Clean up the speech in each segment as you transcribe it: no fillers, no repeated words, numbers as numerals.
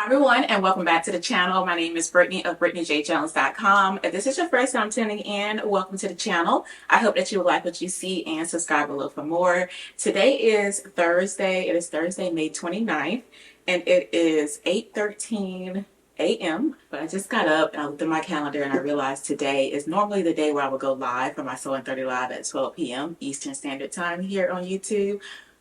Hi everyone, and welcome back to the channel. My name is Brittany of BrittanyJJones.com. If this is your first time tuning in, welcome to the channel. I hope that you will like what you see and subscribe below for more. Today is Thursday. It is Thursday, May 29th, and it is 8:13 a.m. But I just got up and I looked at my calendar and I realized today is normally the day where I would go live for my Sewing 30 Live at 12 p.m. Eastern Standard Time here on YouTube.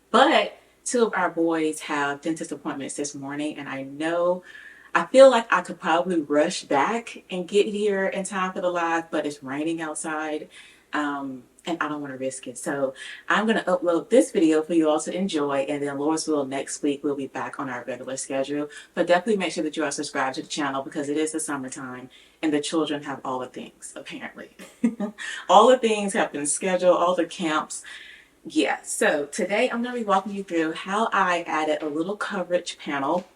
But two of our boys have dentist appointments this morning, and I feel like I could probably rush back and get here in time for the live, but it's raining outside, and I don't want to risk it. So I'm going to upload this video for you all to enjoy, and then Lord's will next week we'll be back on our regular schedule. But definitely make sure that you are subscribed to the channel because it is the summertime and the children have all the things, apparently. All the things have been scheduled, all the camps. Yeah, so today I'm going to be walking you through how I added a little coverage panel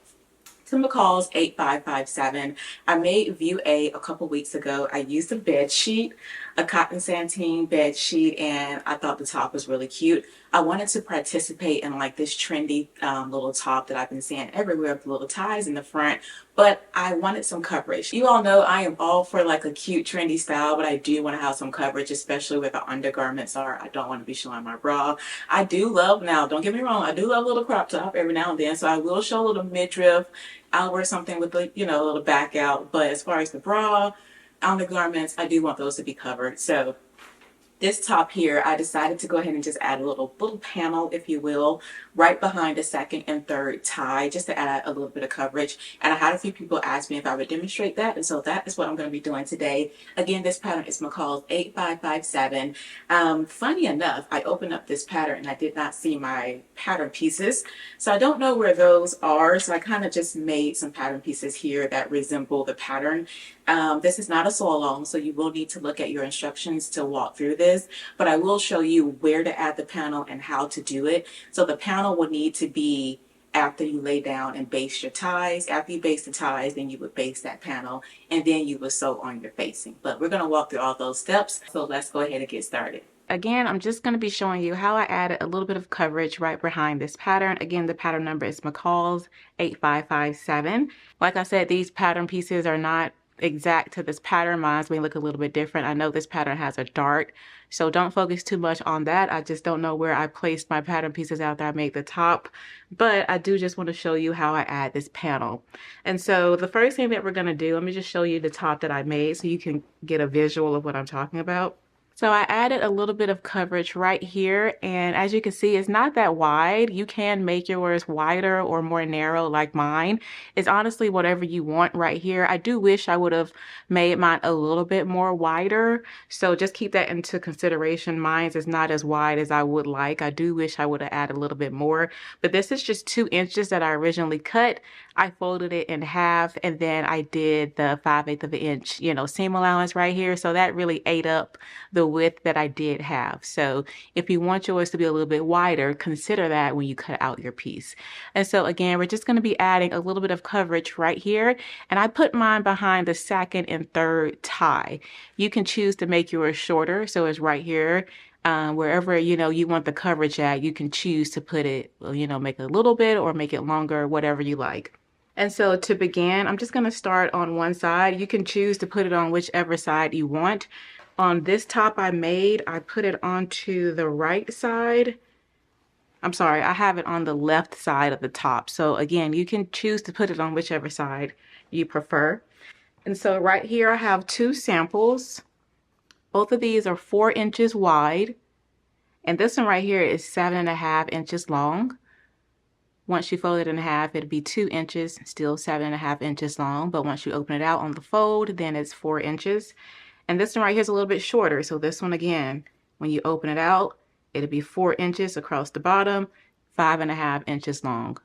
to McCall's 8557. I made view A couple weeks ago. I used a bed sheet, a cotton sateen bed sheet, and I thought the top was really cute. I wanted to participate in like this trendy little top that I've been seeing everywhere with little ties in the front, but I wanted some coverage. You all know I am all for like a cute trendy style, but I do want to have some coverage, especially where the undergarments are. I don't want to be showing my bra. I do love, now don't get me wrong, I do love a little crop top every now and then, so I will show a little midriff. I'll wear something with a, a little back out, but as far as the bra, undergarments, I do want those to be covered. So this top here, I decided to go ahead and just add a little panel, if you will, right behind the second and third tie, just to add a little bit of coverage. And I had a few people ask me if I would demonstrate that, and so that is what I'm going to be doing today. Again, this pattern is McCall's 8557. Funny enough, I opened up this pattern and I did not see my pattern pieces, so I don't know where those are. So I kind of just made some pattern pieces here that resemble the pattern. This is not a sew along, so you will need to look at your instructions to walk through this, but I will show you where to add the panel and how to do it. So the panel will need to be after you lay down and baste your ties. After you baste the ties, then you would baste that panel, and then you would sew on your facing. But we're going to walk through all those steps, so let's go ahead and get started. Again, I'm just going to be showing you how I added a little bit of coverage right behind this pattern. Again, the pattern number is McCall's 8557. Like I said, these pattern pieces are not exact to this pattern. Mine may look a little bit different. I know this pattern has a dart, so don't focus too much on that. I just don't know where I placed my pattern pieces after I made the top, but I do just want to show you how I add this panel. And so the first thing that we're going to do, let me just show you the top that I made so you can get a visual of what I'm talking about. So I added a little bit of coverage right here, and as you can see, it's not that wide. You can make yours wider or more narrow like mine. It's honestly whatever you want right here. I do wish I would have made mine a little bit more wider, so just keep that into consideration. Mine is not as wide as I would like. I do wish I would have added a little bit more, but this is just 2 inches that I originally cut. I folded it in half, and then I did the 5/8 of an inch, seam allowance right here, so that really ate up the width that I did have. So if you want yours to be a little bit wider, consider that when you cut out your piece. And so again, we're just going to be adding a little bit of coverage right here, and I put mine behind the second and third tie. You can choose to make yours shorter, so it's right here. Wherever you want the coverage at, you can choose to put it, make it a little bit or make it longer, whatever you like. And so to begin, I'm just going to start on one side. You can choose to put it on whichever side you want. On this top I made, I put it onto the right side. I'm sorry, I have it on the left side of the top. So again, you can choose to put it on whichever side you prefer. And so right here I have 2 samples. Both of these are 4 inches wide, and this one right here is 7.5 inches long. Once you fold it in half, it'll be 2 inches, still 7.5 inches long, but once you open it out on the fold, then it's 4 inches. And this one right here is a little bit shorter, so this one again, when you open it out, it'll be 4 inches across the bottom, 5.5 inches long.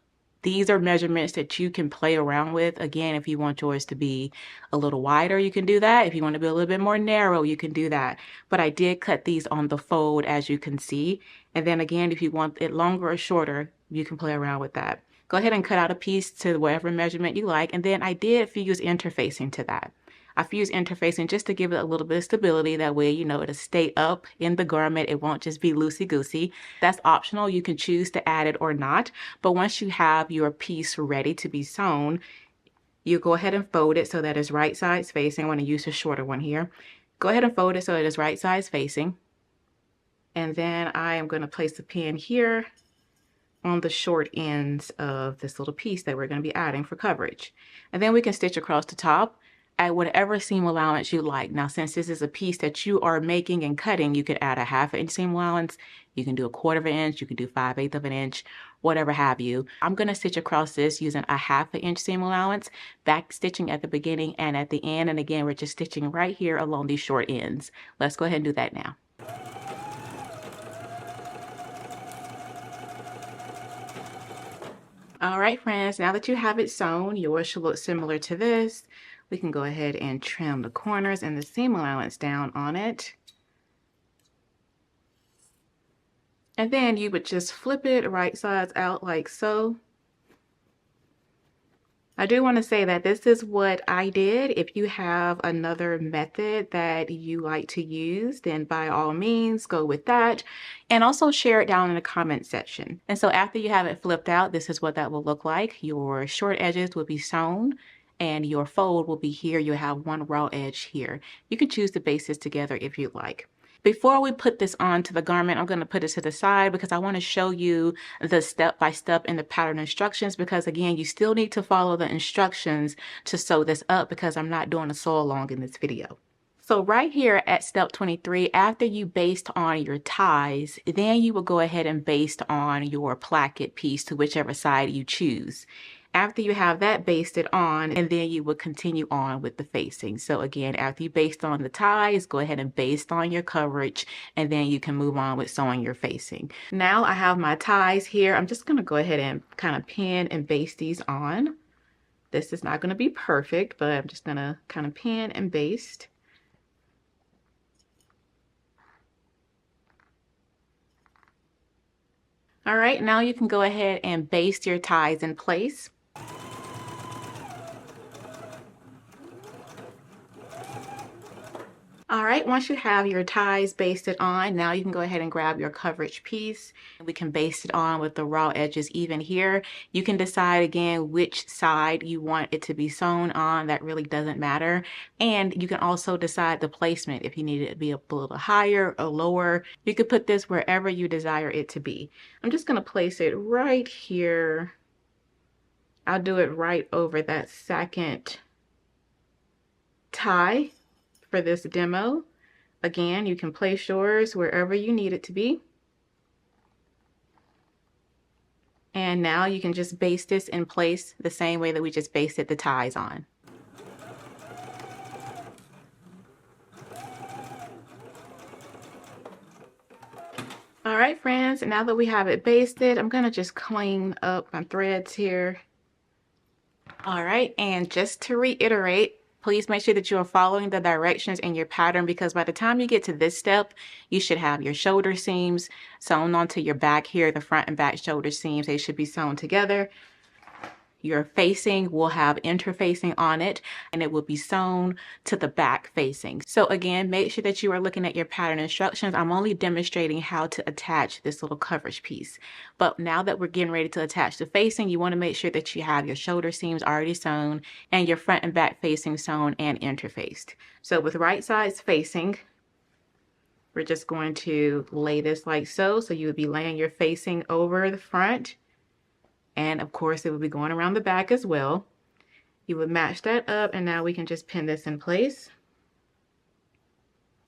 These are measurements that you can play around with. Again, if you want yours to be a little wider, you can do that. If you want to be a little bit more narrow, you can do that. But I did cut these on the fold, as you can see. And then again, if you want it longer or shorter, you can play around with that. Go ahead and cut out a piece to whatever measurement you like. And then I did fuse interfacing to that. I fuse interfacing just to give it a little bit of stability. That way, it'll stay up in the garment. It won't just be loosey-goosey. That's optional. You can choose to add it or not. But once you have your piece ready to be sewn, You go ahead and fold it so that it's right sides facing. I want to use a shorter one here. Go ahead and fold it so it is right sides facing. And then I am going to place the pin here on the short ends of this little piece that we're going to be adding for coverage. And then we can stitch across the top at whatever seam allowance you like. Now, since this is a piece that you are making and cutting, you could add a 1/2 inch seam allowance. You can do a 1/4 inch. You can do 5/8 of an inch, whatever have you. I'm going to stitch across this using a 1/2 inch seam allowance, back stitching at the beginning and at the end. And again, we're just stitching right here along these short ends. Let's go ahead and do that now. All right, friends, now that you have it sewn, yours should look similar to this. We can go ahead and trim the corners and the seam allowance down on it. And then you would just flip it right sides out like so. I do want to say that this is what I did. If you have another method that you like to use, then by all means go with that. And also share it down in the comment section. And so after you have it flipped out, this is what that will look like. Your short edges will be sewn and your fold will be here. You'll have one raw edge here. You can choose to base this together if you'd like. Before we put this onto the garment, I'm going to put it to the side because I want to show you the step-by-step in the pattern instructions, because again, you still need to follow the instructions to sew this up because I'm not doing a sew along in this video. So right here at step 23, after you based on your ties, then you will go ahead and baste on your placket piece to whichever side you choose. After you have that basted on, and then you will continue on with the facing. So again, after you baste on the ties, go ahead and baste on your coverage, and then you can move on with sewing your facing. Now I have my ties here. I'm just gonna go ahead and kind of pin and baste these on. This is not gonna be perfect, but I'm just gonna kind of pin and baste. All right, now you can go ahead and baste your ties in place. All right, once you have your ties basted on, now you can go ahead and grab your coverage piece. We can baste it on with the raw edges even here. You can decide again which side you want it to be sewn on. That really doesn't matter. And you can also decide the placement if you need it to be a little higher or lower. You could put this wherever you desire it to be. I'm just gonna place it right here. I'll do it right over that second tie for this demo. Again, you can place yours wherever you need it to be. And now you can just baste this in place the same way that we just basted the ties on. All right, friends, now that we have it basted, I'm gonna just clean up my threads here. All right, and just to reiterate, please make sure that you are following the directions in your pattern, because by the time you get to this step, you should have your shoulder seams sewn onto your back here. The front and back shoulder seams, they should be sewn together. Your facing will have interfacing on it, and it will be sewn to the back facing. So again, make sure that you are looking at your pattern instructions. I'm only demonstrating how to attach this little coverage piece. But now that we're getting ready to attach the facing, you want to make sure that you have your shoulder seams already sewn and your front and back facing sewn and interfaced. So with right sides facing, we're just going to lay this like so. So you would be laying your facing over the front. And of course, it would be going around the back as well. You would match that up, and now we can just pin this in place.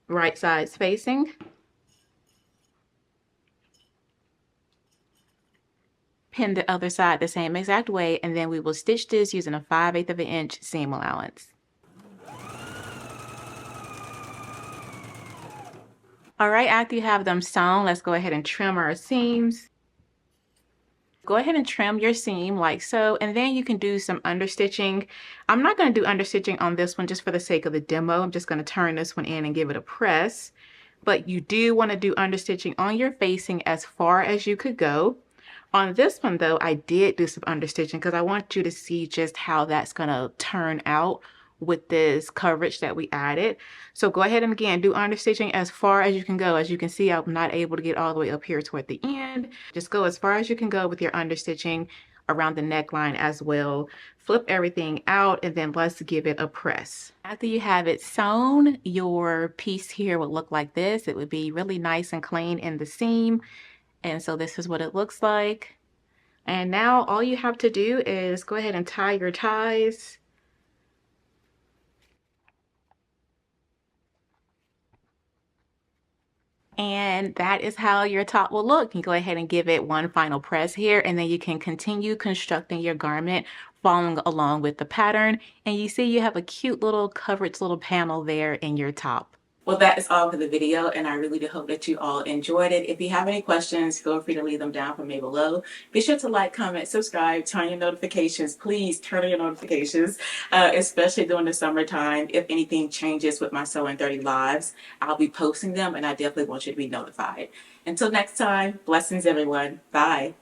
Right sides facing. Pin the other side the same exact way, and then we will stitch this using a 5/8 of an inch seam allowance. All right, after you have them sewn, let's go ahead and trim our seams. Go ahead and trim your seam like so, and then you can do some understitching. I'm not going to do understitching on this one just for the sake of the demo. I'm just going to turn this one in and give it a press. But you do want to do understitching on your facing as far as you could go. On this one though, I did do some understitching because I want you to see just how that's going to turn out with this coverage that we added. So go ahead and again do understitching as far as you can go. As you can see, I'm not able to get all the way up here toward the end. Just go as far as you can go with your understitching around the neckline as well. Flip everything out, and then let's give it a press. After you have it sewn, your piece here would look like this. It would be really nice and clean in the seam. And so this is what it looks like. And now all you have to do is go ahead and tie your ties. And that is how your top will look. You go ahead and give it one final press here, and then you can continue constructing your garment following along with the pattern. And you see you have a cute little coverage little panel there in your top. Well, that is all for the video, and I really do hope that you all enjoyed it. If you have any questions, feel free to leave them down for me below. Be sure to like, comment, subscribe, turn your notifications. Please turn on your notifications, especially during the summertime. If anything changes with my Sewing 30 lives, I'll be posting them, and I definitely want you to be notified. Until next time, blessings, everyone. Bye.